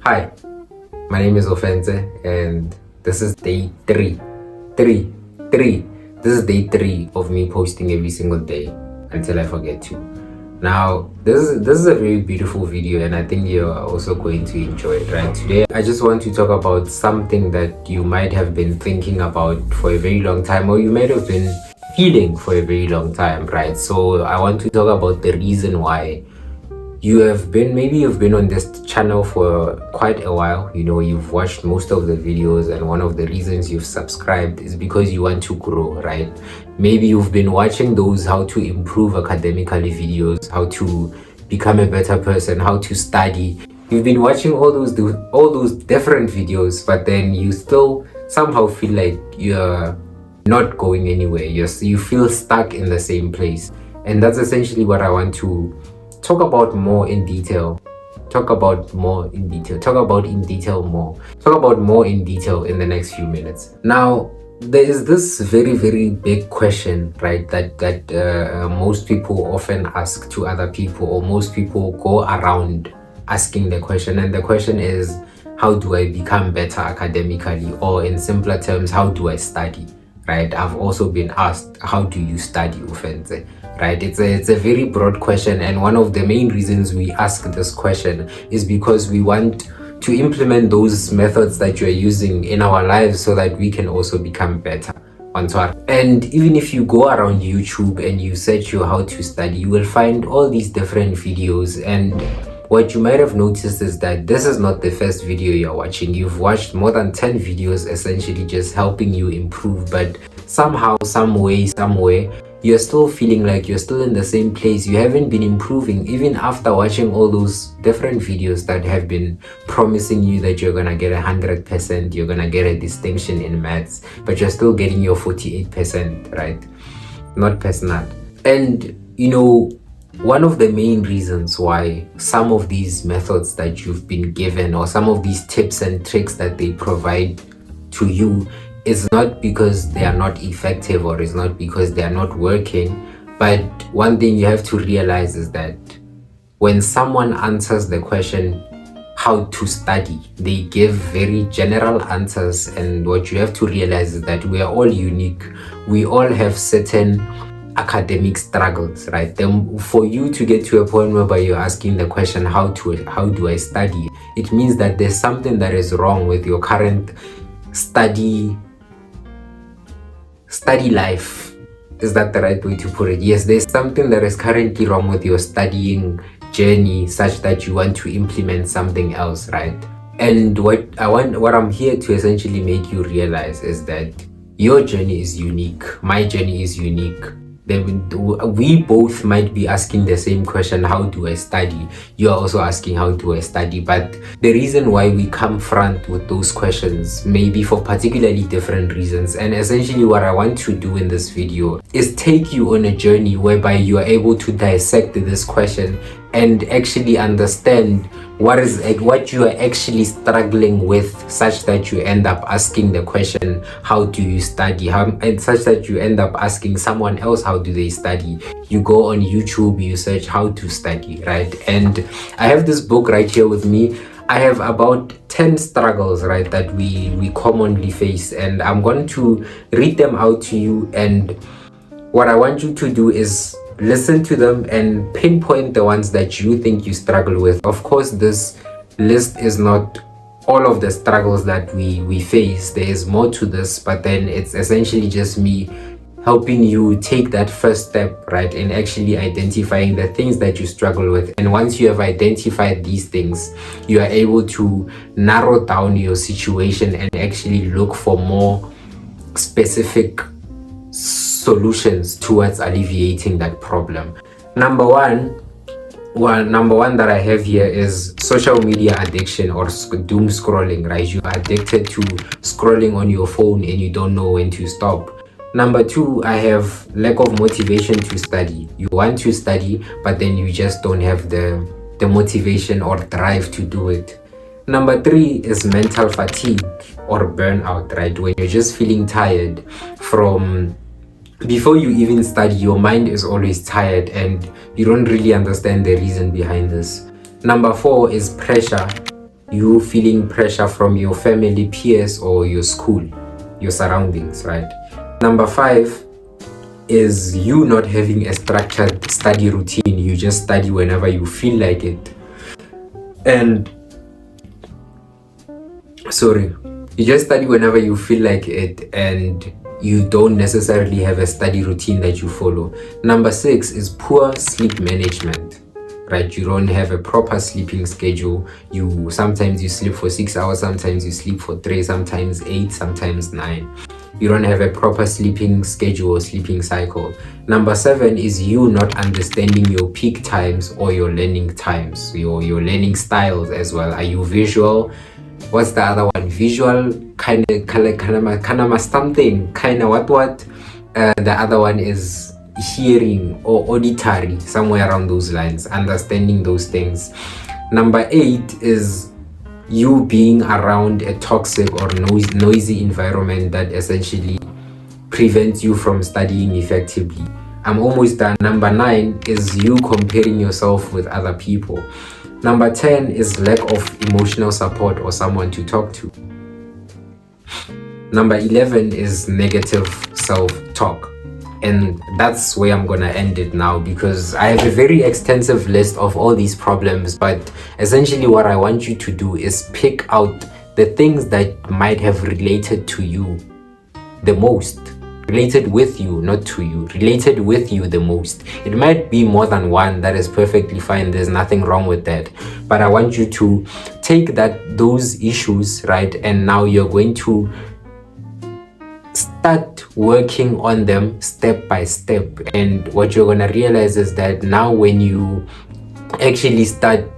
Hi, my name is Ofentse, and this is day three. This is day 3 of me posting every single day until I forget to. Now, this is a very beautiful video, and I think you're also going to enjoy it, right? Today, I just want to talk about something that you might have been thinking about for a very long time, or you might have been feeling for a very long time, right? So I want to talk about the reason why you've been on this channel for quite a while. You've watched most of the videos, and one of the reasons you've subscribed is because you want to grow, right? Maybe you've been watching those how to improve academically videos, how to become a better person, how to study. You've been watching all those different videos, but then you still somehow feel like you're not going anywhere. You feel stuck in the same place, and that's essentially what I want to talk about more in detail in the next few minutes. Now, there is this very, very big question, right, that most people often ask to other people, or most people go around asking the question, and the question is, how do I become better academically? Or in simpler terms, how do I study? Right? I've also been asked, how do you study, Ofentse? Right? It's a very broad question, and one of the main reasons we ask this question is because we want to implement those methods that you're using in our lives so that we can also become better. And even if you go around YouTube and you search how to study, you will find all these different videos, and what you might have noticed is that this is not the first video you're watching. You've watched more than 10 videos essentially just helping you improve, but somehow, some way, somewhere, you're still feeling like you're still in the same place. You haven't been improving even after watching all those different videos that have been promising you that you're gonna get 100%, you're gonna get a distinction in maths, but you're still getting your 48%, right? Not personal. And one of the main reasons why some of these methods that you've been given, or some of these tips and tricks that they provide to you, is not because they are not effective, or is not because they are not working. But one thing you have to realize is that when someone answers the question how to study, they give very general answers, and what you have to realize is that we are all unique. We all have certain academic struggles, right? Then for you to get to a point whereby you're asking the question, how do I study, it means that there's something that is wrong with your current study life. Is that the right way to put it? Yes, there's something that is currently wrong with your studying journey, such that you want to implement something else, right? And what I'm here to essentially make you realize is that your journey is unique. My journey is unique. We both might be asking the same question, how do I study? You're also asking, how do I study? But the reason why we come front with those questions may be for particularly different reasons. And essentially what I want to do in this video is take you on a journey whereby you are able to dissect this question and actually understand what you are actually struggling with, such that you end up asking the question, how do you study? And such that you end up asking someone else, how do they study? You go on YouTube, you search how to study, right? And I have this book right here with me. I have about 10 struggles, right, that we commonly face, and I'm going to read them out to you. And what I want you to do is listen to them and pinpoint the ones that you think you struggle with. Of course, this list is not all of the struggles that we face. There is more to this, but then it's essentially just me helping you take that first step, right, in actually identifying the things that you struggle with. And once you have identified these things, you are able to narrow down your situation and actually look for more specific solutions towards alleviating that problem. Number one that I have here is social media addiction, or doom scrolling, right? You are addicted to scrolling on your phone and you don't know when to stop. Number 2, I have lack of motivation to study. You want to study, but then you just don't have the motivation or drive to do it. Number 3 is mental fatigue or burnout, right? When you're just feeling tired from before you even study, your mind is always tired and you don't really understand the reason behind this. Number 4 is pressure you feeling pressure from your family, peers, or your school, your surroundings, right? Number 5 is you not having a structured study routine. You just study whenever you feel like it. And you just study whenever you feel like it, and you don't necessarily have a study routine that you follow. Number 6 is poor sleep management, right? You don't have a proper sleeping schedule. Sometimes you sleep for 6 hours, sometimes you sleep for 3, sometimes 8, sometimes 9. You don't have a proper sleeping schedule or sleeping cycle. Number 7 is you not understanding your peak times or your learning times, your learning styles as well. Are you visual? What's the other one? Visual, kind of something, kind of what? The other one is hearing or auditory, somewhere around those lines, understanding those things. Number 8 is you being around a toxic or noisy environment that essentially prevents you from studying effectively. I'm almost done. Number 9 is you comparing yourself with other people. Number 10 is lack of emotional support or someone to talk to. Number 11 is negative self-talk. And that's where I'm gonna end it now, because I have a very extensive list of all these problems, but essentially what I want you to do is pick out the things that might have related to you the most. Related with you, not to you. Related with you the most. It might be more than one. That is perfectly fine. There's nothing wrong with that. But I want you to take those issues, right? And now you're going to start working on them step by step. And what you're gonna realize is that now when you actually start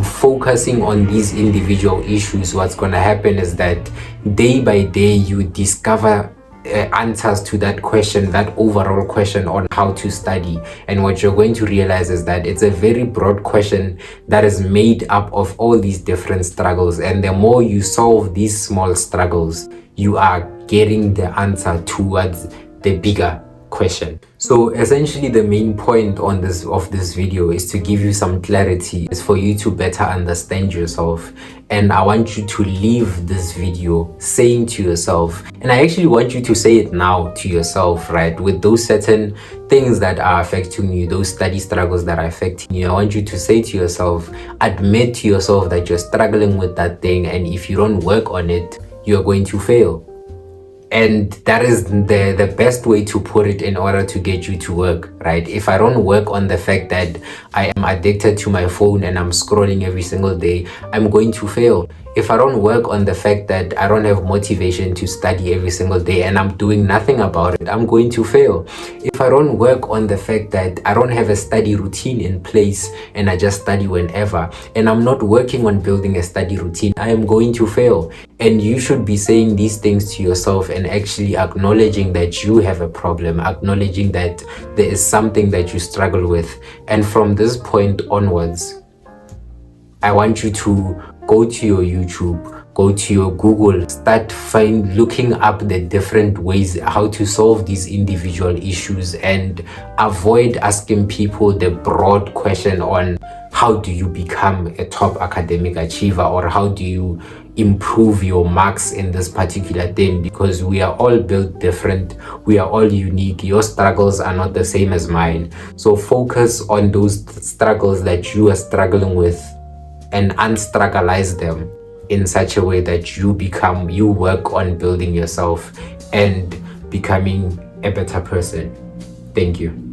focusing on these individual issues, what's gonna happen is that day by day you discover answers to that question, that overall question on how to study. And what you're going to realize is that it's a very broad question that is made up of all these different struggles, and the more you solve these small struggles, you are getting the answer towards the bigger question. So essentially the main point of this video is to give you some clarity, is for you to better understand yourself. And I want you to leave this video saying to yourself, and I actually want you to say it now to yourself, right? With those certain things that are affecting you, those study struggles that are affecting you, I want you to say to yourself, admit to yourself that you're struggling with that thing, and if you don't work on it, you're going to fail. And that is the best way to put it in order to get you to work, right? If I don't work on the fact that I am addicted to my phone and I'm scrolling every single day, I'm going to fail. If I don't work on the fact that I don't have motivation to study every single day and I'm doing nothing about it, I'm going to fail. If I don't work on the fact that I don't have a study routine in place and I just study whenever, and I'm not working on building a study routine, I am going to fail. And you should be saying these things to yourself and actually acknowledging that you have a problem, acknowledging that there is something that you struggle with. And from this point onwards, I want you to go to your YouTube, go to your Google, start looking up the different ways how to solve these individual issues, and avoid asking people the broad question on how do you become a top academic achiever, or how do you improve your marks in this particular thing, because we are all built different, we are all unique. Your struggles are not the same as mine. So focus on those struggles that you are struggling with and unstruggleize them in such a way that you work on building yourself and becoming a better person. Thank you.